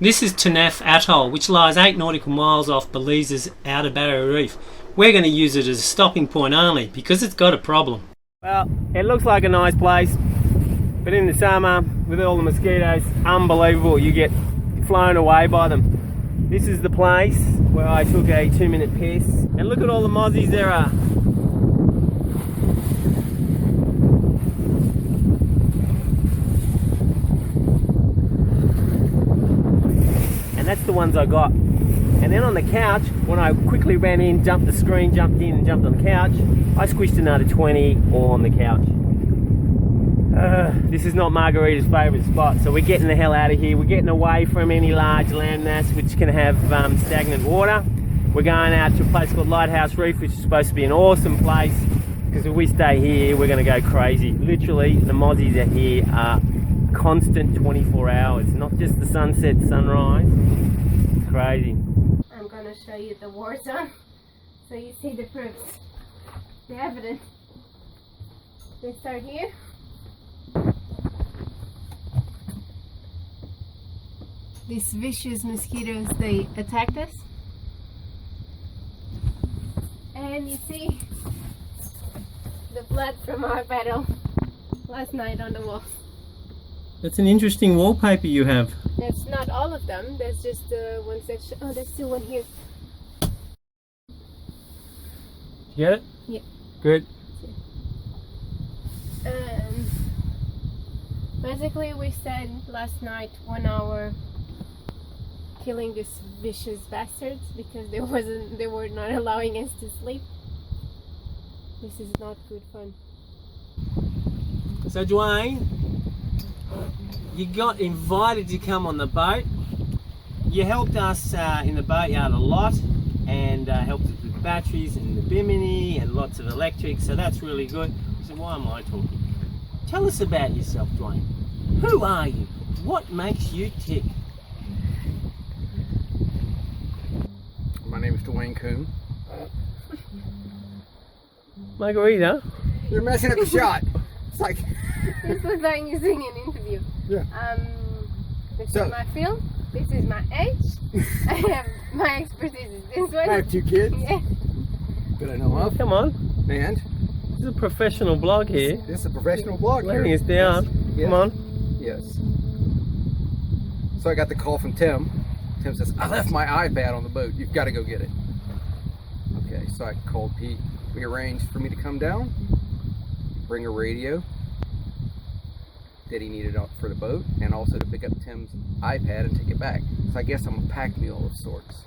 This is Turneffe Atoll, which lies 8 nautical miles off Belize's outer barrier reef. We're going to use it as a stopping point only because it's got a problem. Well, it looks like a nice place, but in the summer, with all the mosquitoes, unbelievable. You get flown away by them. This is the place where I took a 2-minute piss, and look at all the mozzies there are. And that's the ones I got. And then on the couch, when I quickly ran in, jumped the screen, jumped in and jumped on the couch, I squished another 20 all on the couch. This is not Margarita's favourite spot, so we're getting the hell out of here. We're getting away from any large landmass which can have stagnant water. We're going out to a place called Lighthouse Reef, which is supposed to be an awesome place, because if we stay here, we're going to go crazy. Literally, the mozzies are here are constant 24 hours, not just the sunset, sunrise. It's crazy. I'm going to show you the war zone so you see the proofs, the evidence. They start here. These vicious mosquitoes, they attacked us. And you see the blood from our battle last night on the wall. That's an interesting wallpaper you have. That's not all of them. That's just the ones that oh, there's still one here. You get it? Yeah. Good. Basically, we spent last night 1 hour killing these vicious bastards because they were not allowing us to sleep. This is not good fun. So Dwayne, you got invited to come on the boat. You helped us in the boatyard a lot, and helped us with batteries and the bimini and lots of electric, so that's really good. So why am I talking? Tell us about yourself, Dwayne. Who are you? What makes you tick? My name is Dwayne Coon. Margarita? You're messing up the shot. It's like... This looks like you're doing an interview. Yeah. This is my field. This is my age. I have my expertise is this one. I have 2 kids. Yeah. That I know of. Come on. And This is a professional blog here. this is a professional blog here. Letting us down. Yes. Come on. Yes. So I got the call from Tim. Tim says, I left my iPad on the boat. You've got to go get it. Okay, so I called Pete. We arranged for me to come down, bring a radio that he needed for the boat, and also to pick up Tim's iPad and take it back. So I guess I'm a pack mule of sorts.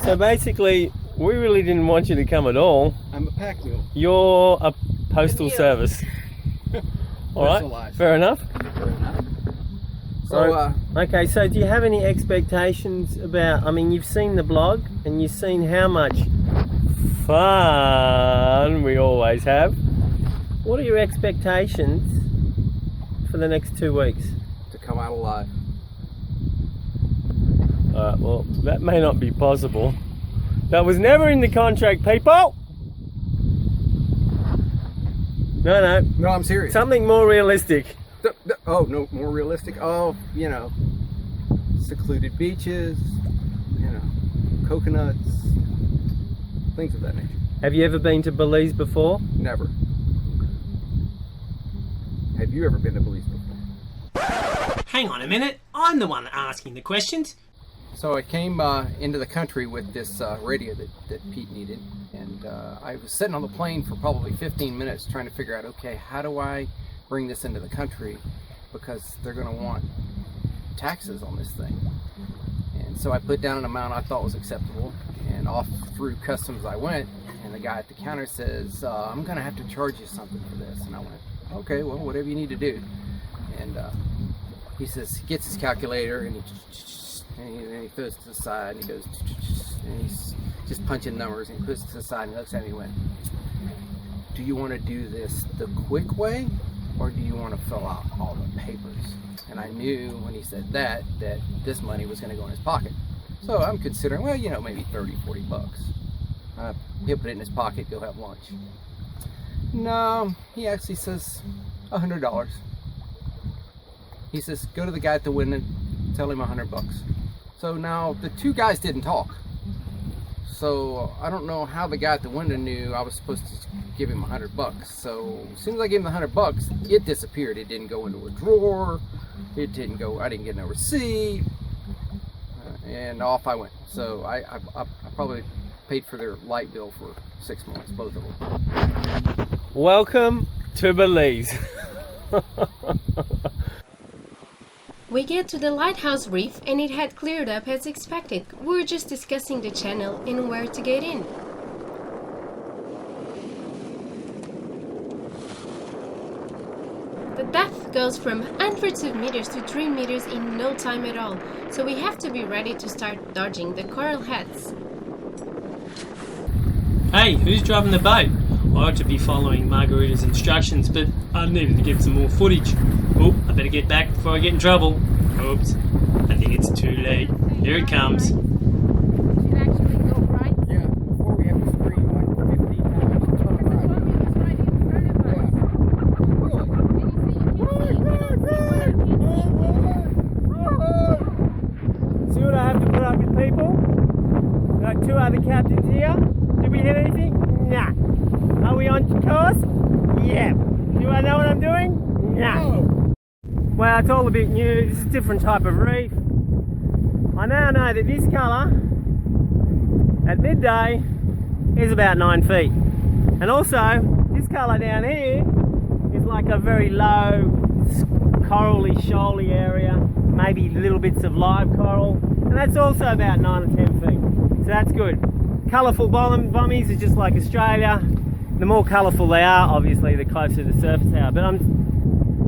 So basically, we really didn't want you to come at all. I'm a pack mule. You're a postal service. All right, Personalized. fair enough. Fair enough. So, Okay, so do you have any expectations about, I mean, you've seen the blog and you've seen how much fun we always have. What are your expectations for the next 2 weeks? to come out alive. Well, that may not be possible. That was never in the contract, people! No. No, I'm serious. Something more realistic. Oh, no, more realistic. Oh, you know, secluded beaches, you know, coconuts, things of that nature. Have you ever been to Belize before? Never. Have you ever been to Belize before? Hang on a minute, I'm the one asking the questions. So I came into the country with this radio that Pete needed, and I was sitting on the plane for probably 15 minutes trying to figure out, okay, how do I bring this into the country, because they're going to want taxes on this thing. And so I put down an amount I thought was acceptable, and off through customs I went, and the guy at the counter says, I'm going to have to charge you something for this. And I went, okay, well, whatever you need to do. And he says, he gets his calculator, and he throws it to the side, and he goes, and he's just punching numbers, and he puts it to the side, and he looks at me and went, do you want to do this the quick way, or do you want to fill out all the papers? And I knew when he said that this money was going to go in his pocket. So I'm considering, well, you know, maybe 30, 40 bucks. He'll put it in his pocket, go have lunch. No, he actually says $100. He says, go to the guy at the window, tell him $100 bucks. So now the two guys didn't talk. So I don't know how the guy at the window knew I was supposed to give him $100. So as soon as I gave him the $100, it disappeared. It didn't go into a drawer. It didn't go. I didn't get no receipt, and off I went. So I probably paid for their light bill for 6 months, both of them. Welcome to Belize. We get to the Lighthouse Reef and it had cleared up as expected. We were just discussing the channel and where to get in. The depth goes from hundreds of meters to 3 meters in no time at all, so we have to be ready to start dodging the coral heads. Hey, who's driving the boat? I ought to be following Margarita's instructions, but I needed to get some more footage. Oh, I better get back before I get in trouble. Oops, I think it's too late. Here it comes. Should actually go right. Yeah, before we have to scream like 15 times to turn right. Was right in front of us. See what I have to put up with, people? Got two other captains here. Did we hit anything? Nah. Are we on course? Yeah. Do I know what I'm doing? Nah. Well, it's all a bit new. This is a different type of reef. I now know that this colour at midday is about 9 feet. And also, this colour down here is like a very low, corally, shoaly area, maybe little bits of live coral, and that's also about 9 or 10 feet. So that's good. Colourful bombies are just like Australia. The more colourful they are, obviously, the closer to the surface they are. But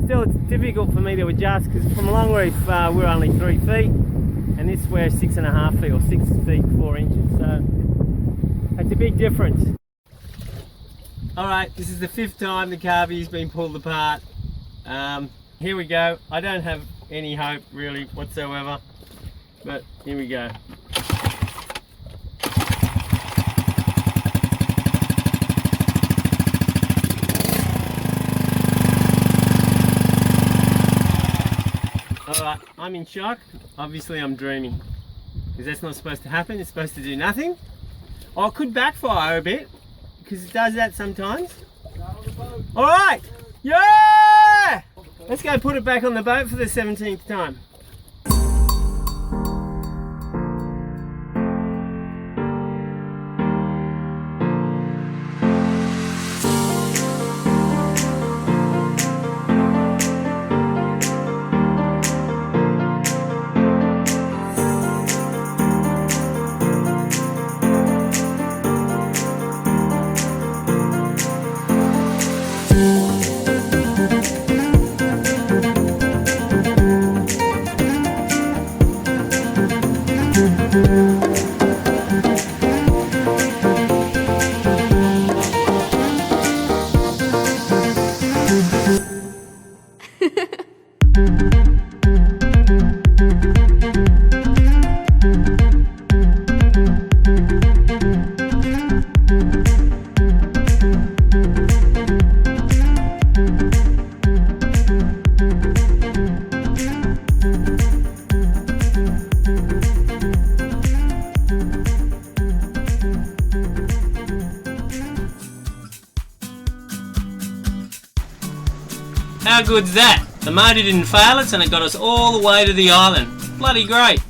still, it's difficult for me to adjust because from long reef we're only 3 feet, and this we're 6.5 feet or 6 feet 4 inches. So that's a big difference. All right, this is the 5th time the carvey's been pulled apart. Here we go. I don't have any hope really whatsoever, but here we go. Alright, I'm in shock. Obviously I'm dreaming, because that's not supposed to happen. It's supposed to do nothing. Oh, it could backfire a bit, because it does that sometimes. Alright! Yeah! Let's go put it back on the boat for the 17th time. How good's that? The motor didn't fail us and it got us all the way to the island. Bloody great.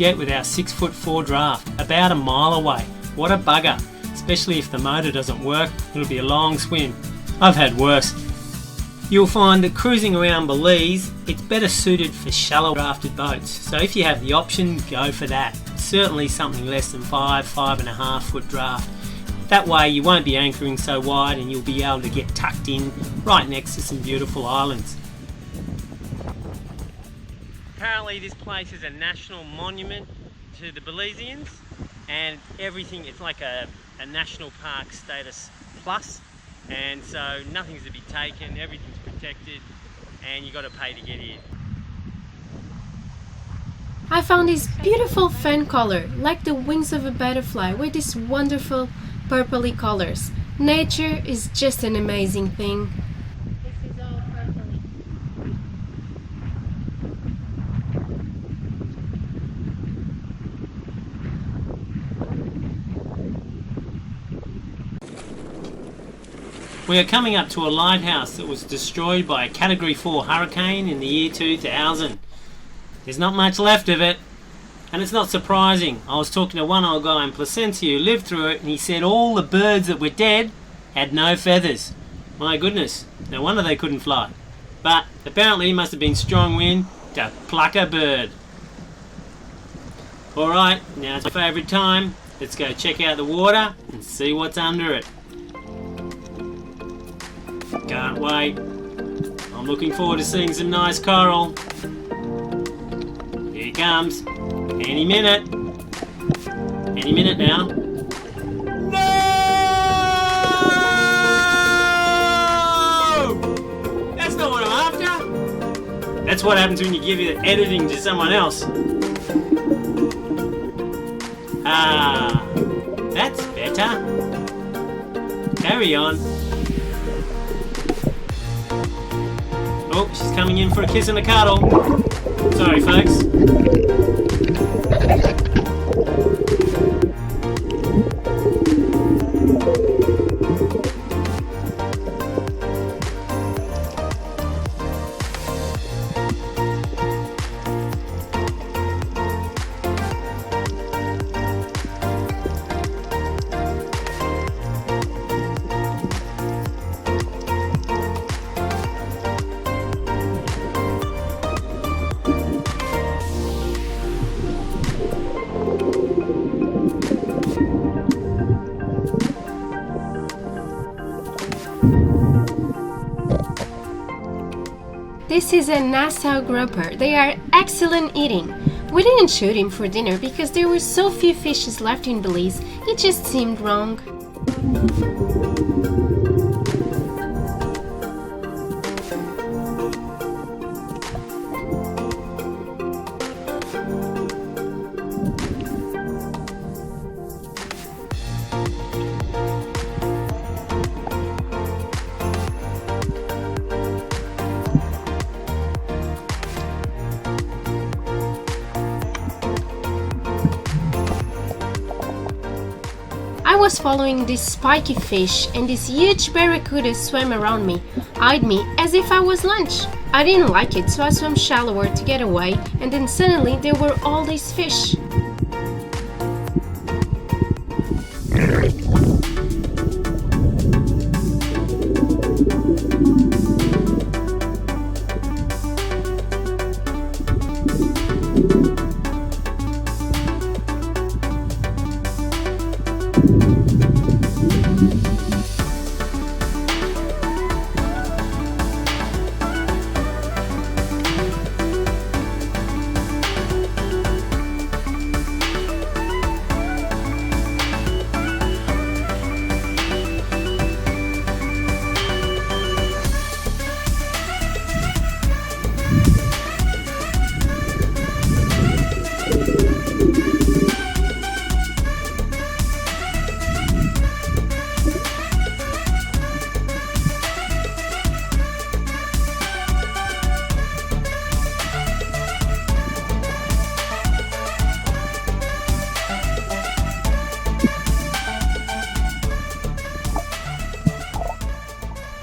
get with our 6'4" draft, about a mile away. What a bugger, especially if the motor doesn't work, it'll be a long swim. I've had worse. You'll find that cruising around Belize, it's better suited for shallow drafted boats, so if you have the option, go for that. Certainly something less than 5.5 foot draft. That way you won't be anchoring so wide and you'll be able to get tucked in right next to some beautiful islands. Apparently this place is a national monument to the Belizeans, and everything, it's like a national park status plus, and so nothing's to be taken, everything's protected, and you got to pay to get in. I found this beautiful fan color, like the wings of a butterfly, with these wonderful purpley colors. Nature is just an amazing thing. This is all purpley. We are coming up to a lighthouse that was destroyed by a Category 4 hurricane in the year 2000. There's not much left of it, and it's not surprising. I was talking to one old guy in Placencia who lived through it, and he said all the birds that were dead had no feathers. My goodness, no wonder they couldn't fly. But apparently it must have been strong wind to pluck a bird. Alright, now it's my favourite time. Let's go check out the water and see what's under it. Can't wait. I'm looking forward to seeing some nice coral. Here it comes. Any minute. Any minute now. No! That's not what I'm after. That's what happens when you give your editing to someone else. Ah, that's better. Carry on. Oh, she's coming in for a kiss and a cuddle. Sorry, folks. This is a Nassau grouper. They are excellent eating. We didn't shoot him for dinner because there were so few fishes left in Belize, it just seemed wrong. I was following this spiky fish and this huge barracuda swam around me, eyed me as if I was lunch. I didn't like it, so I swam shallower to get away, and then suddenly there were all these fish.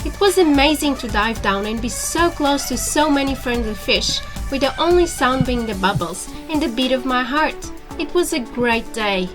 It was amazing to dive down and be so close to so many friendly fish, with the only sound being the bubbles, and the beat of my heart. It was a great day.